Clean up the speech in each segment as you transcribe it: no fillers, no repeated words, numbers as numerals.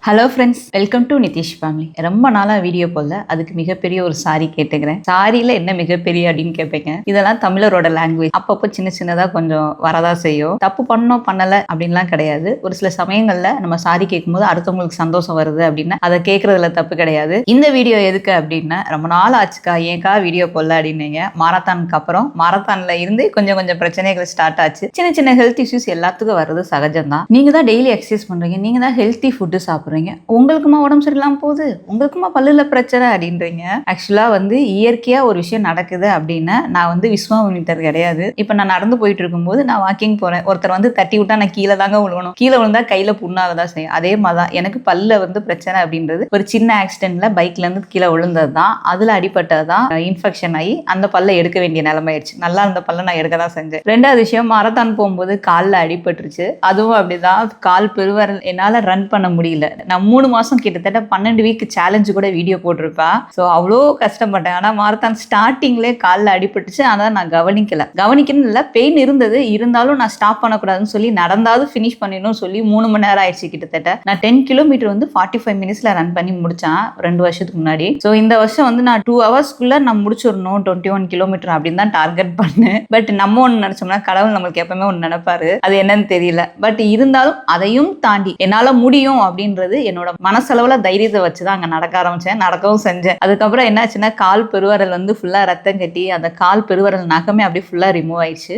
Hello friends, welcome to Nitish family. ரொம்ப நாளாக video போடல, அதுக்கு மிகப்பெரிய ஒரு சாரி கேட்டுக்கிறேன். சாரியில் என்ன மிகப்பெரிய அப்படின்னு கேட்பீங்க. இதெல்லாம் தமிழரோட லாங்குவேஜ். அப்பப்போ சின்ன சின்னதாக கொஞ்சம் வரதா செய்யும். தப்பு பண்ணோம் பண்ணலை அப்படின்லாம் கிடையாது. ஒரு சில சமயங்களில் நம்ம சாரி கேட்கும்போது அடுத்தவங்களுக்கு சந்தோஷம் வருது அப்படின்னா அதை கேட்கறதுல தப்பு கிடையாது. இந்த வீடியோ எதுக்கு அப்படின்னா, ரொம்ப நாள் ஆச்சுக்கா ஏன்க்கா வீடியோ போடல அப்படின்னீங்க. மாரத்தானுக்கு அப்புறம் மாரத்தான்ல இருந்து கொஞ்சம் கொஞ்சம் பிரச்சனைகள் ஸ்டார்ட் ஆச்சு. சின்ன சின்ன ஹெல்த் இஷ்யூஸ் எல்லாத்துக்கும் வர்றது சகஜம் தான். நீங்க தான் டெய்லி எக்ஸசைஸ் பண்றீங்க, நீங்க தான் ஹெல்த்தி ஃபுட்டு சாப்பிடுறீங்க, உங்களுக்குமா உடம்பு சரியில்லாம போகுது, உங்களுக்குமா பல்லுல பிரச்சனை அப்படின்றீங்க. ஆக்சுவலா இயற்கையா ஒரு விஷயம் நடக்குது அப்படின்னா நான் விஸ்வாமித்தர் கிடையாது. இப்ப நான் நடந்து போயிட்டு இருக்கும்போது நான் வாக்கிங் போறேன், ஒருத்தர் தட்டி விட்டா நான் கீழே தாங்க விழுவணும். கீழே விழுந்தா கையில புண்ணாகதான் செய்யும். அதே மாதிரிதான் எனக்கு பல்ல பிரச்சனை அப்படின்றது ஒரு சின்ன ஆக்சிடென்ட்ல பைக்ல இருந்து கீழே விழுந்தது தான். அதுல அடிபட்டதான் இன்ஃபெக்ஷன் ஆகி அந்த பல்ல எடுக்க வேண்டிய நிலைமை ஆயிடுச்சு. நல்லா இருந்த பல்ல நான் எடுக்க தான் செஞ்சேன். ரெண்டாவது விஷயம், மாரத்தான் போகும்போது காலில் அடிபட்டுருச்சு. அதுவும் அப்படிதான், கால் பெருவரல் என்னால ரன் பண்ண முடியல. நான் 3 மாசம் கிட்டத்தட்ட 12 வீக் சேலஞ்சு கூட வீடியோ போட்டிருப்பேன். ஸோ அவ்வளோ கஷ்டப்பட்டேன். ஆனால் மாரத்தான் ஸ்டார்டிங்லேயே காலில் அடிபட்டுச்சு. ஆனால் நான் கவனிக்கணும் இல்லை, பெயின் இருந்தது, இருந்தாலும் நான் ஸ்டாப் பண்ணக்கூடாதுன்னு சொல்லி நடந்தாவது ஃபினிஷ் பண்ணிடணும் சொல்லி 3 மணி நேரம் ஆயிடுச்சு கிட்டத்தட்ட. நான் 10 கிலோமீட்டர் 45 மினிட்ஸ்ல ரன் பண்ணி முடிச்சேன் 2 வருஷத்துக்கு முன்னாடி. ஸோ இந்த வருஷம் நான் 2 ஹவர்ஸ்க்குள்ள நான் முடிச்சிடணும் 21 கிலோமீட்டர் அப்படின்னு தான் டார்கெட் பண்ணேன். பட் நம்ம ஒன்று நினைச்சோம்னா கடவுள் நம்மளுக்கு எப்பவுமே ஒன்று நினைப்பாரு, அது என்னன்னு தெரியல. பட் இருந்தாலும் அதையும் தாண்டி என்னால் முடியும் அப்படின்றது என்னோட மனசளவுல தைரியத்தை வச்சுதான் அங்க நடக்க ஆரம்பிச்சேன், நடக்கவும் செஞ்சேன். அதுக்கப்புறம் என்னாச்சுன்னா கால் பெருவரல் ஃபுல்லா ரத்தம் கட்டி அந்த கால் பெருவரல் நகமே அப்படியே ஃபுல்லா ரிமூவ் ஆயிடுச்சு.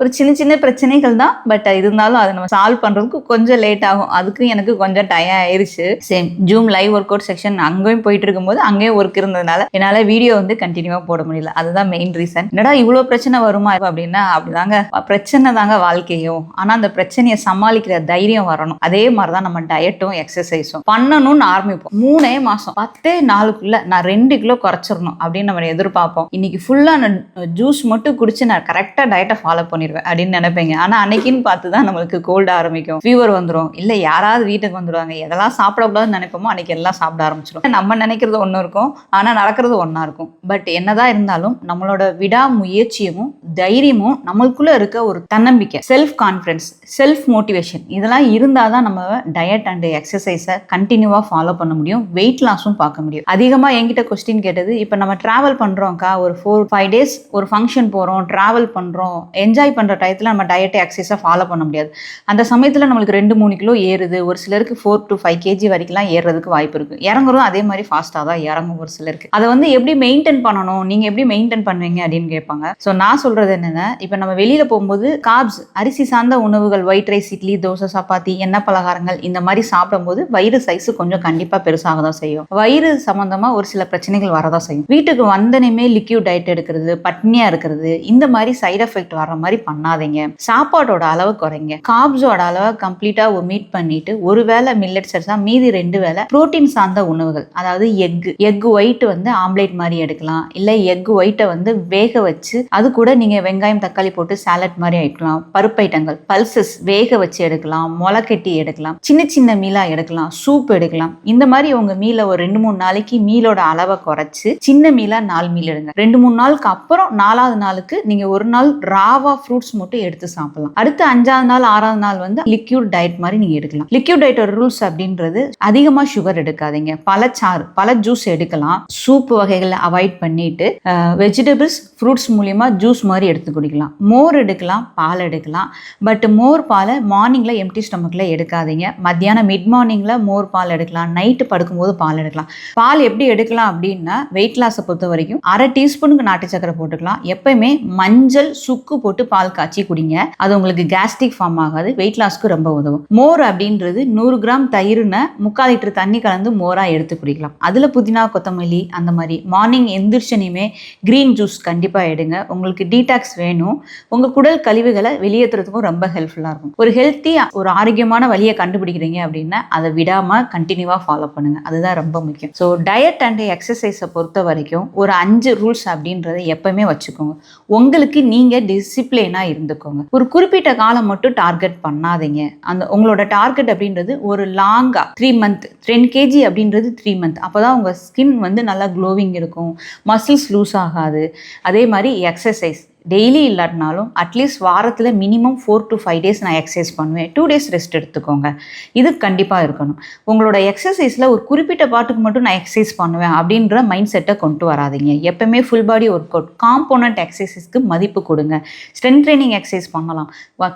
ஒரு சின்ன சின்ன பிரச்சனைகள் தான். பட் இருந்தாலும் அதை நம்ம சால்வ் பண்றதுக்கு கொஞ்சம் லேட் ஆகும். அதுக்கு எனக்கு கொஞ்சம் டைம் ஆயிடுச்சு. Same zoom live work out section அங்கேயும் போயிட்டு இருக்கும்போது அங்கேயும் ஒர்க் இருந்ததுனால என்னால வீடியோ கண்டினியூவா போட முடியல. அதுதான் மெயின் ரீசன். என்னடா இவ்வளவு பிரச்சனை வருமா அப்படின்னா, அப்படிதாங்க, பிரச்சனை தாங்க வாழ்க்கையும். ஆனா அந்த பிரச்சனையை சமாளிக்கிற தைரியம் வரணும். அதே மாதிரிதான் நம்ம டயட்டும் எக்ஸசைஸும் பண்ணணும்னு ஆரம்பிப்போம். 3 மாசம் 10 நாளுக்குள்ள நான் 2 கிலோ குறைச்சிடணும் அப்படின்னு நம்ம எதிர்பார்ப்போம். இன்னைக்கு ஃபுல்லா நான் ஜூஸ் மட்டும் குடிச்சு நான் கரெக்டா டயட்டை ஃபாலோ பண்ணிடுவேன் அப்படின்னு நினைப்பீங்க. ஆனா அன்னைக்குன்னு பார்த்துதான் நம்மளுக்கு கோல்டு ஆரம்பிக்கும், ஃபீவர் வந்துடும், இல்ல யாராவது வீட்டுக்கு வந்துடுவாங்க. எதெல்லாம் சாப்பிடக்கூடாதுன்னு நினைப்போமோ அன்னைக்கு எல்லாம் சாப்பிட ஆரம்பிச்சிடும். நம்ம நினைக்கிறது ஒண்ணு இருக்கும், ஆனா நடக்கிறது ஒண்ணா இருக்கும். பட் என்னதான் இருந்தாலும் நம்மளோட விடாமுயற்சியும் தைரியமும் நம்மளுக்குள்ள இருக்க ஒரு தன்னம்பிக்கை, செல்ஃப் கான்ஃபிடன்ஸ், செல்ஃப் மோட்டிவேஷன், இதெல்லாம் இருந்தாதான் நம்ம டயட் அண்ட் எக்ஸசைஸை கண்டினியூவா ஃபாலோ பண்ண முடியும். வெயிட் லாஸும் பார்க்க முடியும். அதிகமா என்கிட்ட கொஸ்டின் கேட்டது, இப்போ நம்ம டிராவல் பண்றோம்க்கா, ஒரு 4-5 டேஸ் ஒரு ஃபங்க்ஷன் போறோம், டிராவல் பண்றோம், என்ஜாய் பண்ற டயத்துல நம்ம டயட் எக்ஸசைஸை ஃபாலோ பண்ண முடியாது. அந்த சமயத்துல நம்மளுக்கு 2-3 கிலோ ஏறுது. ஒரு சிலருக்கு 4-5 கேஜி வரைக்கும் ஏறுறதுக்கு வாய்ப்பு இருக்கு. இறங்குறதும் அதே மாதிரி ஃபாஸ்டா தான் இறங்கும் ஒரு சிலருக்கு. அதை எப்படி மெயின்டைன் பண்ணணும், நீங்க எப்படி மெயின்டைன் பண்ணுவீங்க அப்படின்னு கேட்பாங்க. ஸோ நான் சொல்றது என்னன்னா, இப்போ நம்ம வெளியில போகும்போது கார்ப்ஸ், அரிசி சார்ந்த உணவுகள், ஒயிட் ரைஸ், இட்லி, தோசை, சப்பாத்தி, எண்ணெய் பலகாரங்கள் இந்த மாதிரி சாப்பிடும்போது வயிறு சைஸ் கொஞ்சம் கண்டிப்பா பெருசாக தான் செய்யும். வயிறு சம்பந்தமா ஒரு சில பிரச்சனைகள் வரதான் செய்யும். வீட்டுக்கு வந்தனையுமே லிக்யூட் டயட் எடுக்கிறது, பட்னியா இருக்கிறது, இந்த மாதிரி சைடு எஃபெக்ட் வர்ற மாதிரி பண்ணாதீங்க. சாப்பாட்டோட அளவு குறைங்க. கார்ப்ஸோட அளவை கம்ப்ளீட்டா மீட் பண்ணிட்டு ஒரு வேளை மில்லட்ஸ் எடுத்தா மீதி 2 வேளை புரோட்டீன் சார்ந்த உணவுகள், அதாவது எக் ஒயிட் ஆம்லேட் மாதிரி எடுக்கலாம், இல்ல எக் ஒயிட்டை வேக வச்சு அது கூட நீங்க வெங்காயம் தக்காளி போட்டு சாலட் மாதிரி எடுக்கலாம். பருப்பு ஐட்டங்கள், பல்சஸ் வேக வச்சு எடுக்கலாம், முளைக்கட்டி எடுக்கலாம், சின்ன சின்ன மீலா எடுக்கலாம், சூப் எடுக்கலாம். இந்த மாதிரி உங்க மீலை ஒரு 2-3 நாளைக்கு மீலோட அளவை குறைச்சு சின்ன மீலா 4 மீல் எடுங்க. 2-3 நாளுக்கு அப்புறம் 4வது நாளுக்கு நீங்க ஒரு நாள் ராவா ஃப்ரூட்ஸ் மட்டும் எடுத்து சாப்பிடலாம். அடுத்து 5வது நாள் 6வது நாள் லிக்யூட் டயட் மாதிரி நீங்க எடுக்கலாம். லிக்யூட் டயட்டோட ரூல்ஸ் அப்படின்றது, அதிகமா சுகர் எடுக்காதீங்க, பழச்சாறு, பழ ஜூஸ் எடுக்கலாம், சூப் வகைகளை அவாய்ட் பண்ணிட்டு வெஜிடபிள்ஸ், ஃப்ரூட்ஸ் மூலியமா ஜூஸ் மாதிரி எடுத்து குடிக்கலாம். மோர் எடுக்கலாம், பால் எடுக்கலாம். பட் மோர் பாலை மார்னிங்ல எம்டி ஸ்டொமக்ல எடுக்காதீங்க. மத்தியானம் மிட் மார்னிங்ல மோர் பால் எடுக்கலாம், நைட்டு படுக்கும்போது பால் எடுக்கலாம். பால் எப்படி எடுக்கலாம் அப்படின்னா, வெயிட் லாஸை பொறுத்த வரைக்கும் 1/2 டீஸ்பூனுக்கு நாட்டு சக்கரை போட்டுக்கலாம். எப்பயுமே மஞ்சள், சுக்கு போட்டு பால் காய்ச்சி குடிங்க. அது உங்களுக்கு கேஸ்ட்ரிக் ஃபார்ம் ஆகாது, வெயிட் லாஸ்க்கு ரொம்ப உதவும். மோர் அப்படின்றது 100 கிராம் தயிர்னு 3/4 லிட்டர் தண்ணி கலந்து மோரா எடுத்து குடிக்கலாம். அதுல புதினா, கொத்தமல்லி, அந்த மாதிரி மார்னிங் எந்திரிச்சனையுமே கிரீன் ஜூஸ் கண்டிப்பா எடுங்க. உங்களுக்கு டீடாக்ஸ் வேணும், உங்க குடல் கழிவுகளை வெளியேற்றுறதுக்கும் ரொம்ப ஹெல்ப்ஃபுல்லா இருக்கும். ஒரு ஹெல்த்தி, ஒரு ஆரோக்கியமான வழியை கண்டுபிடிக்கிறீங்க அப்படின்னா அதை விடாம கண்டினியூவா ஃபாலோ பண்ணுங்க. அதுதான் ரொம்ப முக்கியம். ஸோ டயட் அண்ட் எக்ஸசைஸை பொறுத்த வரைக்கும் ஒரு 5 ரூல்ஸ் அப்படின்றத எப்பவுமே வச்சுக்கோங்க. உங்களுக்கு நீங்க டிசிப்ளினா இருந்துக்கோங்க. ஒரு குறிப்பிட்ட காலம் மட்டும் டார்கெட் பண்ணாதீங்க. அந்த உங்களோட டார்கெட் அப்படின்றது ஒரு லாங்கா 3 மந்த், 10 கேஜி அப்படின்றது 3 மந்த். அப்போதான் உங்க ஸ்கின் நல்லா க்ளோவிங் இருக்கும், மசில்ஸ் லூஸ் ஆகாது. அதே மாதிரி எக்ஸசைஸ் டெய்லி இல்லாட்டினாலும் அட்லீஸ்ட் வாரத்தில் மினிமம் 4 to 5 days நான் எக்ஸசைஸ் பண்ணுவேன், 2 days ரெஸ்ட் எடுத்துக்கோங்க. இது கண்டிப்பாக இருக்கணும். உங்களோட எக்ஸசைஸில் ஒரு குறிப்பிட்ட பாட்டுக்கு மட்டும் நான் எக்ஸசைஸ் பண்ணுவேன் அப்படின்ற மைண்ட் செட்டை கொண்டு வராதிங்க. எப்பவுமே full body workout, component எக்ஸசைஸ்க்கு மதிப்பு கொடுங்க. ஸ்ட்ரென்த் ட்ரைனிங் எக்ஸசைஸ் பண்ணலாம்,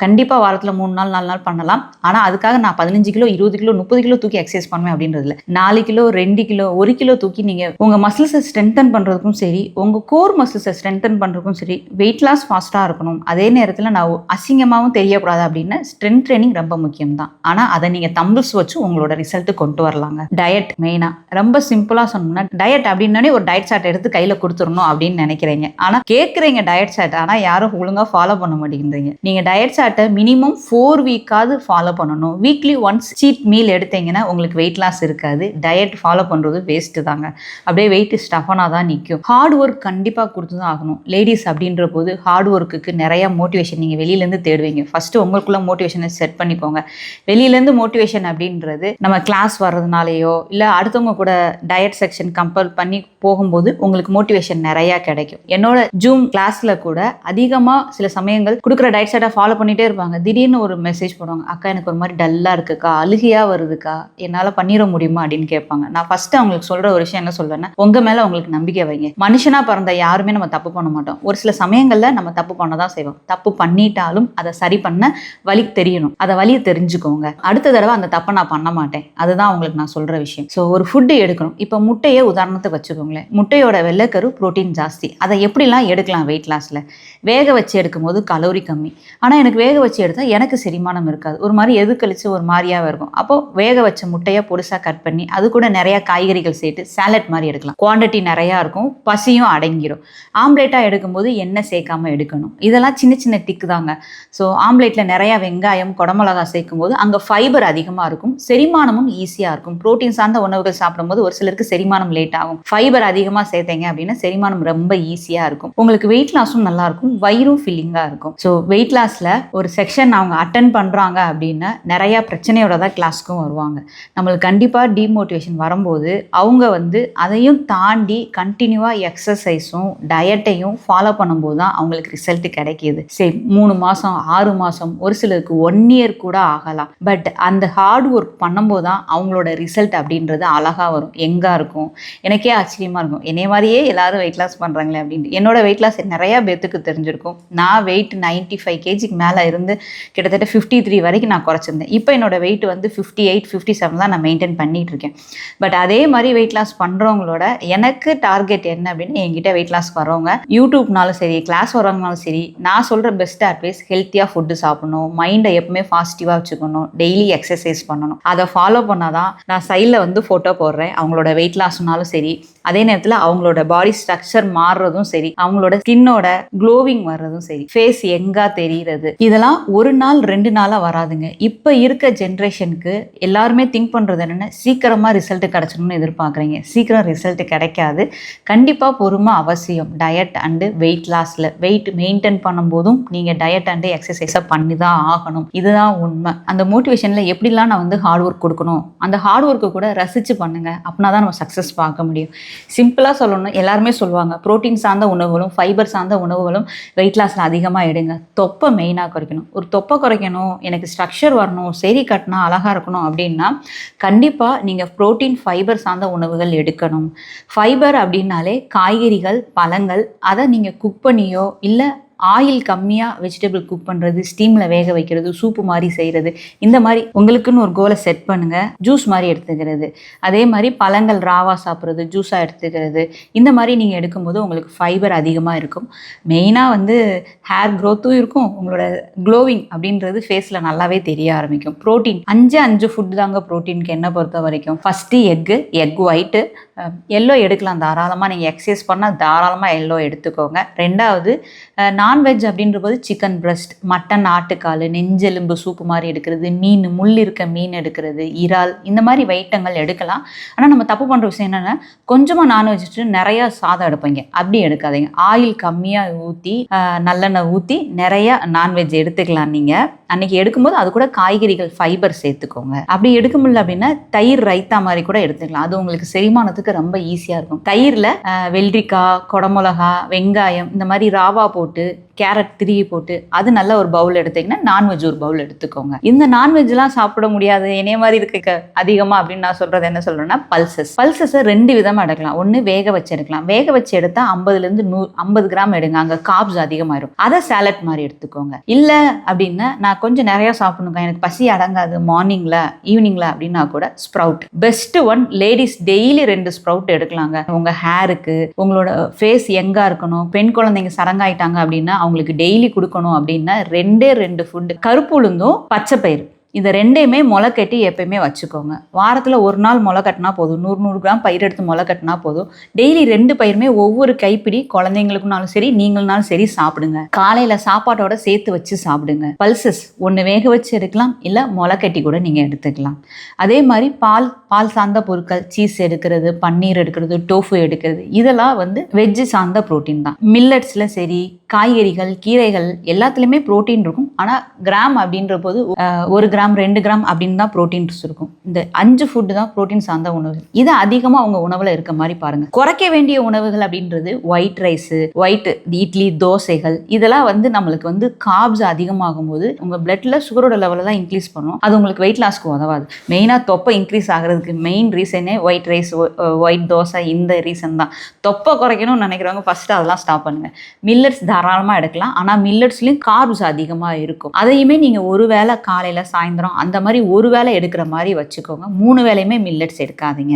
கண்டிப்பாக வாரத்தில் 3 நாள் 4 நாள் பண்ணலாம். ஆனால் அதுக்காக நான் 15 கிலோ 20 கிலோ 30 கிலோ தூக்கி எக்ஸசைஸ் பண்ணுவேன் அப்படின்றதுல 4 கிலோ 2 கிலோ 1 கிலோ தூக்கி நீங்கள் உங்கள் மசில்ஸை ஸ்ட்ரென்தன் பண்ணுறதுக்கும் சரி, உங்கள் கோர் மசில்ஸை ஸ்ட்ரென்தன் பண்ணுறதுக்கும் சரி, வெயிட் லாஸ் ஃபாஸ்ட்டாக இருக்கணும், அதே நேரத்தில் நான் அசிங்கமாகவும் தெரியக்கூடாது அப்படின்னு ஸ்ட்ரென்த் ட்ரைனிங் ரொம்ப முக்கியம் தான். ஆனால் அதை நீங்கள் தம்பிள்ஸ் வச்சு உங்களோட ரிசல்ட்டு கொண்டு வரலாங்க. டயட் மெயினாக ரொம்ப சிம்பிளாக சொன்னோம்னா, டயட் அப்படின்னாலே ஒரு டயட் சார்ட் எடுத்து கையில் கொடுத்துடணும் அப்படின்னு நினைக்கிறீங்க. ஆனால் கேட்குறீங்க டயட் சார்ட், ஆனால் யாரும் ஒழுங்காக ஃபாலோ பண்ண மாட்டேங்கிறீங்க. நீங்கள் டயட் சார்ட்டை மினிமம் 4 வீக்காவது ஃபாலோ பண்ணணும். வீக்லி ஒன்ஸ் சீட் மீல் எடுத்தீங்கன்னா உங்களுக்கு வெயிட் லாஸ் இருக்காது. டயட் ஃபாலோ பண்ணுறது வேஸ்ட்டு தாங்க. அப்படியே வெயிட் ஸ்டஃபனாக தான் நிற்கும். ஹார்ட் ஒர்க் கண்டிப்பாக கொடுத்து தான் ஆகணும். லேடிஸ் அப்படின்ற போது ஹார்ட் ஒர்க்குக்கு நிறைய மோட்டிவேஷன் நீங்கள் வெளியிலேருந்து தேடுவீங்க. ஃபஸ்ட்டு உங்களுக்குள்ள மோட்டிவேஷனை செட் பண்ணிக்கோங்க. வெளியிலேருந்து மோட்டிவேஷன் அப்படின்றது நம்ம கிளாஸ் வர்றதுனாலையோ இல்லை அடுத்தவங்க கூட டயட் செக்ஷன் கம்பேர் பண்ணி போகும்போது உங்களுக்கு மோட்டிவேஷன் நிறையா கிடைக்கும். என்னோட ஜூம் கிளாஸில் கூட அதிகமாக சில சமயங்கள் கொடுக்குற டயட் சார்ட்டை ஃபாலோ பண்ணிகிட்டே இருப்பாங்க. திடீர்னு ஒரு மெசேஜ் போடுவாங்க, அக்கா எனக்கு ஒரு மாதிரி டல்லாக இருக்குக்கா, அழுகையாக வருதுக்கா, என்னால் பண்ணிட முடியுமா அப்படின்னு கேட்பாங்க. நான் ஃபஸ்ட்டு அவங்களுக்கு சொல்கிற ஒரு விஷயம் என்ன சொல்வேன்னா, உங்கள் மேலே உங்களுக்கு நம்பிக்கை வைங்க. மனுஷனாக பிறந்த யாருமே நம்ம தப்பு பண்ண மாட்டோம். ஒரு சில சமயங்களில் நம்ம தப்பு பண்ண தான் செய்வோம். தப்பு பண்ணிட்டாலும் அதை சரி பண்ண வழி தெரியணும். அதை வழியை தெரிஞ்சுக்கோங்க. அடுத்த தடவை அந்த தப்பை நான் பண்ண மாட்டேன். அதுதான் உங்களுக்கு நான் சொல்கிற விஷயம். ஸோ ஒரு ஃபுட்டு எடுக்கணும். இப்போ முட்டையை உதாரணத்துக்கு வச்சுக்கோங்களேன். முட்டையோட வெள்ளைக்கரு புரோட்டீன் ஜாஸ்தி. அதை எப்படிலாம் எடுக்கலாம் வெயிட் லாஸில்? வேக வச்சு எடுக்கும் போது கலோரி கம்மி. ஆனால் எனக்கு வேக வச்சு எடுத்தால் எனக்கு செரிமானம் இருக்காது, ஒரு மாதிரி எது கழிச்சு ஒரு மாதிரியாகவே இருக்கும். அப்போது வேக வச்ச முட்டையை பொடிசாக கட் பண்ணி அது கூட நிறையா காய்கறிகள் சேர்த்து சாலட் மாதிரி எடுக்கலாம். குவான்டிட்டி நிறையா இருக்கும், பசியும் அடங்கிடும். ஆம்லேட்டாக எடுக்கும்போது எண்ணெய் சேர்க்காமல் எடுக்கணும். இதெல்லாம் சின்ன சின்ன டிக்கு தாங்க. ஸோ ஆம்லேட்டில் நிறையா வெங்காயம் குடமிளகா சேர்க்கும் போது அங்கே ஃபைபர் அதிகமாக இருக்கும், செரிமானமும் ஈஸியாக இருக்கும். புரோட்டீன் சார்ந்த உணவுகள் சாப்பிடும்போது ஒரு சிலருக்கு செரிமானம் லேட் ஆகும். ஃபைபர் அதிகமாக சேர்த்தீங்க அப்படின்னா செரிமானம் ரொம்ப ஈஸியாக இருக்கும். உங்களுக்கு வெயிட் லாஸும் நல்லாயிருக்கும், வயிறும் ஃபில்லிங்காக இருக்கும். ஸோ வெயிட் லாஸில் ஒரு செக்ஷன் அவங்க அட்டன் பண்ணுறாங்க அப்படின்னா நிறையா பிரச்சனையோட தான் கிளாஸ்க்கும் வருவாங்க. நம்மளுக்கு கண்டிப்பாக டிமோட்டிவேஷன் வரும்போது அவங்க அதையும் தாண்டி கண்டினியூவாக எக்ஸசைஸும் டயட்டையும் ஃபாலோ பண்ணும்போது தான் அவங்களுக்கு ரிசல்ட் கிடைக்கிது. சரி, 3 மாதம் 6 மாதம் ஒரு சிலருக்கு 1 year கூட ஆகலாம். பட் அந்த ஹார்ட் ஒர்க் பண்ணும்போது தான் அவங்களோட ரிசல்ட் அப்படின்றது அழகாக வரும். எங்கே இருக்கும், எனக்கே ஆச்சரியமாக இருக்கும். என்னை மாதிரியே எல்லாரும் வெயிட் லாஸ் பண்ணுறாங்களே அப்படின்ட்டு. என்னோட வெயிட் லாஸ் நிறையா பேர்த்துக்கு தெரிஞ்சிருக்கும். நான் வெயிட் 95 kg மேலே இருந்து கிட்டத்தட்ட 53 வரைக்கும் நான் குறைச்சிருந்தேன். இப்போ என்னோட வெயிட் 58 57 தான் நான் மெயின்டைன் பண்ணிட்டு இருக்கேன். பட் அதே மாதிரி வெயிட் லாஸ் பண்ணுறவங்களோட எனக்கு டார்கெட் என்ன அப்படின்னு, என்கிட்ட வெயிட் லாஸ்க்கு வரவங்க யூடியூப்னாலும் சரி கிளாஸ் வரவங்கனாலும் சரி, நான் சொல்கிற பெஸ்ட் அட்வைஸ் ஹெல்த்தியாக ஃபுட்டு சாப்பிடணும், மைண்டை எப்பவுமே பாசிட்டிவாக வச்சுக்கணும், டெய்லி எக்ஸசைஸ் பண்ணணும். அதை ஃபாலோ பண்ணாதான் நான் சைடில் ஃபோட்டோ போடுறேன். அவங்களோட வெயிட் லாஸ்னாலும் சரி, அதே நேரத்தில் அவங்களோட பாடி ஸ்ட்ரக்சர் மாறுறதும் சரி, அவங்களோட ஸ்கின்னோட க்ளோவிங் வர்றதும் சரி, ஃபேஸ் எங்கா தெரிகிறது, இதெல்லாம் ஒரு நாள் 2 நாளாக வராதுங்க. இப்போ இருக்க ஜென்ரேஷனுக்கு எல்லாருமே திங்க் பண்ணுறது என்னென்னா, சீக்கிரமாக ரிசல்ட் கிடச்சணும்னு எதிர்பார்க்குறீங்க. சீக்கிரம் ரிசல்ட் கிடைக்காது. கண்டிப்பாக பொறுமை அவசியம். டயட் அண்டு வெயிட் லாஸில் வெயிட் மெயின்டைன் பண்ணும்போதும் நீங்கள் டயட் அண்டு எக்ஸசைஸை பண்ணி தான் ஆகணும். இதுதான் உண்மை. அந்த மோட்டிவேஷனில் எப்படிலாம் நான் ஹார்ட் ஒர்க் கொடுக்கணும், அந்த ஹார்ட் ஒர்க்கை கூட ரசித்து பண்ணுங்கள். அப்படின்னா தான் நம்ம சக்ஸஸ் பார்க்க முடியும். சிம்பிளாக சொல்லணும், எல்லாருமே சொல்லுவாங்க புரோட்டீன் சார்ந்த உணவுகளும் ஃபைபர் சார்ந்த உணவுகளும் வெயிட் லாஸில் அதிகமாக எடுங்க. தொப்பை மெயினாக குறைக்கணும். ஒரு தொப்பை குறைக்கணும், எனக்கு ஸ்ட்ரக்சர் வரணும், சரி கட்டினா அழகாக இருக்கணும் அப்படின்னா கண்டிப்பாக நீங்கள் புரோட்டீன் ஃபைபர் சார்ந்த உணவுகள் எடுக்கணும். ஃபைபர் அப்படின்னாலே காய்கறிகள் பழங்கள், அதை நீங்கள் குக் பண்ணியோ இல்லை ஆயில் கம்மியாக வெஜிடபிள் குக் பண்ணுறது, ஸ்டீமில் வேக வைக்கிறது, சூப்பு மாதிரி செய்கிறது, இந்த மாதிரி உங்களுக்குன்னு ஒரு கோலை செட் பண்ணுங்கள். ஜூஸ் மாதிரி எடுத்துக்கிறது, அதே மாதிரி பழங்கள் ராவாக சாப்பிட்றது, ஜூஸாக எடுத்துக்கிறது, இந்த மாதிரி நீங்கள் எடுக்கும்போது உங்களுக்கு ஃபைபர் அதிகமாக இருக்கும். மெயினாக ஹேர் க்ரோத்தும் இருக்கும், உங்களோட க்ளோவிங் அப்படின்றது ஃபேஸில் நல்லாவே தெரிய ஆரம்பிக்கும். ப்ரோட்டீன் 5 ஃபுட்டு தாங்க ப்ரோட்டீனுக்கு என்ன பொறுத்த வரைக்கும். ஃபஸ்ட்டு எக் ஒயிட்டு, எல்லோ எடுக்கலாம் தாராளமாக. நீங்கள் எக்ஸசைஸ் பண்ணால் தாராளமாக எல்லோ எடுத்துக்கோங்க. 2வது நான்வெஜ் அப்படின்ற போது சிக்கன் பிரெஸ்ட், மட்டன், ஆட்டுக்கால், நெஞ்செலும்பு சூப்பு மாதிரி எடுக்கிறது, மீன் முள் இருக்க மீன் எடுக்கிறது, இறால், இந்த மாதிரி வைட்டங்கள் எடுக்கலாம். ஆனால் நம்ம தப்பு பண்ணுற விஷயம் என்னென்னா, கொஞ்சமாக நான்வெஜ் நிறையா சாதம் எடுப்பீங்க. அப்படி எடுக்காதீங்க. ஆயில் கம்மியாக ஊற்றி நல்லெண்ணெய் ஊற்றி நிறையா நான்வெஜ் எடுத்துக்கலாம். நீங்கள் அன்றைக்கி எடுக்கும்போது அது கூட காய்கறிகள் ஃபைபர் சேர்த்துக்கோங்க. அப்படி எடுக்க முடியல அப்படின்னா தயிர் ரைத்தா மாதிரி கூட எடுத்துக்கலாம். அது உங்களுக்கு செரிமானத்துக்கு ரொம்ப ஈஸியாக இருக்கும். தயிரில் வெள்ளரிக்காய், குடமிளகா, வெங்காயம் இந்த மாதிரி ராவா போட்டு கேரட் திருகி போட்டு அது நல்ல ஒரு பவுல் எடுத்தீங்கன்னா நான்வெஜ் ஒரு பவுல் எடுத்துக்கோங்க. இந்த நான்வெஜ்லாம் சாப்பிட முடியாது என்னைய மாதிரி இருக்க அதிகமா அப்படின்னு நான் சொல்றது என்ன சொல்றேன்னா பல்சஸை 2 விதமா எடுக்கலாம். ஒன்று வேக வச்சு எடுக்கலாம். வேக வச்சு எடுத்தா 50லேருந்து 50 கிராம் எடுங்க, அங்கே காப்ஸ் அதிகமாயிரும். அதை சாலட் மாதிரி எடுத்துக்கோங்க. இல்லை அப்படின்னா நான் கொஞ்சம் நிறைய சாப்பிடணுங்க, எனக்கு பசி அடங்காது மார்னிங்ல ஈவினிங்ல அப்படின்னா கூட sprout best one. Ladies daily 2 sprout எடுக்கலாங்க. உங்க ஹேருக்கு, உங்களோட ஃபேஸ் எங்கா இருக்கணும், பெண் குழந்தைங்க சரங்காயிட்டாங்க அப்படின்னா அவங்களுக்கு டெய்லி கொடுக்கணும் அப்படின்னா 2 ஃபுட், கருப்பு உளுந்தும் பச்சை பயிறு, இந்த 2யுமே முளை கட்டி எப்பயுமே வச்சுக்கோங்க. வாரத்தில் ஒரு நாள் முளை கட்டினா போதும். 100 கிராம் பயிர் எடுத்து முளை கட்டினா போதும். டெய்லி 2 பயிருமே ஒவ்வொரு கைப்பிடி குழந்தைங்களுக்குனாலும் சரி நீங்கள்னாலும் சரி சாப்பிடுங்க. காலையில் சாப்பாட்டோட சேர்த்து வச்சு சாப்பிடுங்க. பல்சஸ் ஒன்று வேக வச்சு எடுக்கலாம், இல்லை முளை கட்டி கூட நீங்கள் எடுத்துக்கலாம். அதே மாதிரி பால் சார்ந்த பொருட்கள், சீஸ் எடுக்கிறது, பன்னீர் எடுக்கிறது, டோஃபு எடுக்கிறது, இதெல்லாம் வெஜ்ஜு சார்ந்த ப்ரோட்டீன் தான். மில்லட்ஸில் சரி, காய்கறிகள், கீரைகள் எல்லாத்துலேயுமே ப்ரோட்டீன் இருக்கும். ஆனால் கிராம் அப்படின்ற போது 1 கிராம் 2 கிராம் அப்படின்னு தான் ப்ரோட்டீன்ஸ் இருக்கும். இந்த 5 ஃபுட்டு தான் ப்ரோட்டீன் சார்ந்த உணவுகள். இதை அதிகமாக அவங்க உணவில் இருக்க மாதிரி பாருங்க. குறைக்க வேண்டிய உணவுகள் அப்படின்றது ஒயிட் ரைஸு, இட்லி, தோசைகள், இதெல்லாம் நம்மளுக்கு கார்ப்ஸ் அதிகமாகும் போது உங்கள் பிளட்ல சுகரோட லெவலில் தான் இன்க்ரீஸ் பண்ணும். அது உங்களுக்கு வெயிட் லாஸ்க்கு உதவாது. மெயினாக தொப்பை இன்க்ரீஸ் ஆகிறதுக்கு மெயின் ரீசனே ஒயிட் ரைஸ், ஒயிட் தோசை, இந்த ரீசன் தான். தொப்பை குறைக்கணும்னு நினைக்கிறவங்க ஃபர்ஸ்ட் அதெல்லாம் ஸ்டாப் பண்ணுங்க. மில்லட்ஸ் தாராளமாக எடுக்கலாம். ஆனால் மில்லட்ஸ்லையும் கார்ப்ஸ் அதிகமாக இருக்கும். அதையுமே நீங்கள் ஒரு வேளை காலையில் சாயந்தரம் அந்த மாதிரி ஒரு வேளை எடுக்கிற மாதிரி வச்சுக்கோங்க. 3 வேளையுமே மில்லட்ஸ் எடுக்காதீங்க.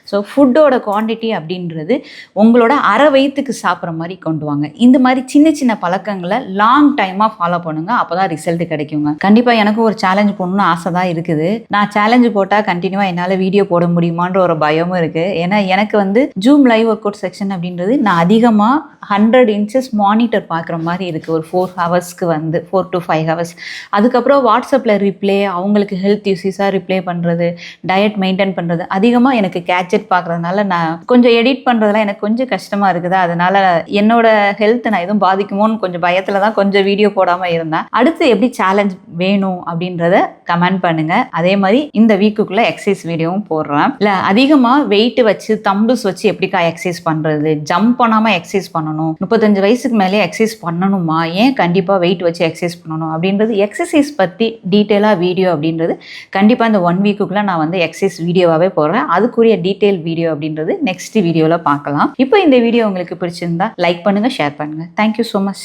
ஸோ ஃபுட்டோட குவான்டிட்டி அப்படின்றது உங்களோட அரை வயிற்றுக்கு சாப்பிட்ற மாதிரி கொண்டு வாங்க. இந்த மாதிரி சின்ன சின்ன பழக்கங்களை லாங் டைமாக ஃபாலோ பண்ணுங்க. அப்போ தான் ரிசல்ட் கிடைக்குங்க. கண்டிப்பாக எனக்கும் ஒரு சேலஞ்ச் போடணும்னு ஆசை தான் இருக்குது. நான் சேலஞ்சு போட்டால் கண்டினியூவாக என்னால் வீடியோ போட முடியுமான்ற ஒரு பயமும் இருக்குது. ஏன்னா எனக்கு zoom live work out section அப்படின்றது நான் அதிகமாக 100 inches மானிட்டர் பார்க்குற மாதிரி இருக்குது. ஒரு 4 ஹவர்ஸ்க்கு 4 to 5 ஹவர்ஸ். அதுக்கப்புறம் வாட்ஸ்அப்பில் ரிப்ளே, அவங்களுக்கு ஹெல்த் இஷ்யூஸாக ரிப்ளே பண்ணுறது, டயட் மெயின்டைன் பண்ணுறது, அதிகமாக எனக்கு கேட்ஜெட் பார்க்குறதுனால நான் கொஞ்சம் எடிட் பண்ணுறதுலாம் எனக்கு கொஞ்சம் கஷ்டமாக இருக்குது. அதனால் என்னோட ஹெல்த்தை நான் எதுவும் பாதிக்குமோன்னு கொஞ்சம் பயத்தில் தான் கொஞ்சம் வீடியோ போடாமல் இருந்தேன். அடுத்து எப்படி சேலஞ்ச் வேணும் அப்படின்றத கமெண்ட் பண்ணுங்கள். அதே மாதிரி இந்த வீக்குக்குள்ளே எக்ஸசைஸ் வீடியோவும் போடுறேன். இல்லை அதிகமாக வெயிட் வச்சு தம்பிள்ஸ் வச்சு எப்படிக்கா எக்ஸசைஸ் பண்ணுறது, ஜம்ப் பண்ணாமல் எக்ஸசைஸ் பண்ணணும், 35 வயசுக்கு மேலே எக்ஸசைஸ் பண்ணணுமா, ஏன் கண்டிப்பாக வெயிட் வச்சு எக்ஸசைஸ் பண்ணணும் அப்படின்றது, எக்ஸசைஸ் பற்றி டீட்டெயிலாக வீடியோ அப்படின்றது கண்டிப்பாக இந்த 1 வீக்குக்குள்ளே நான் எக்ஸசைஸ் வீடியோவாகவே போடுறேன். அதுக்குரிய டீட்டெயில் வீடியோ அப்படின்றது நெக்ஸ்ட் வீடியோவில் பார்க்கலாம். இப்போ இந்த வீடியோ உங்களுக்கு பிடிச்சிருந்தா லைக் பண்ணுங்கள், ஷேர் பண்ணுங்கள். Thank you so much.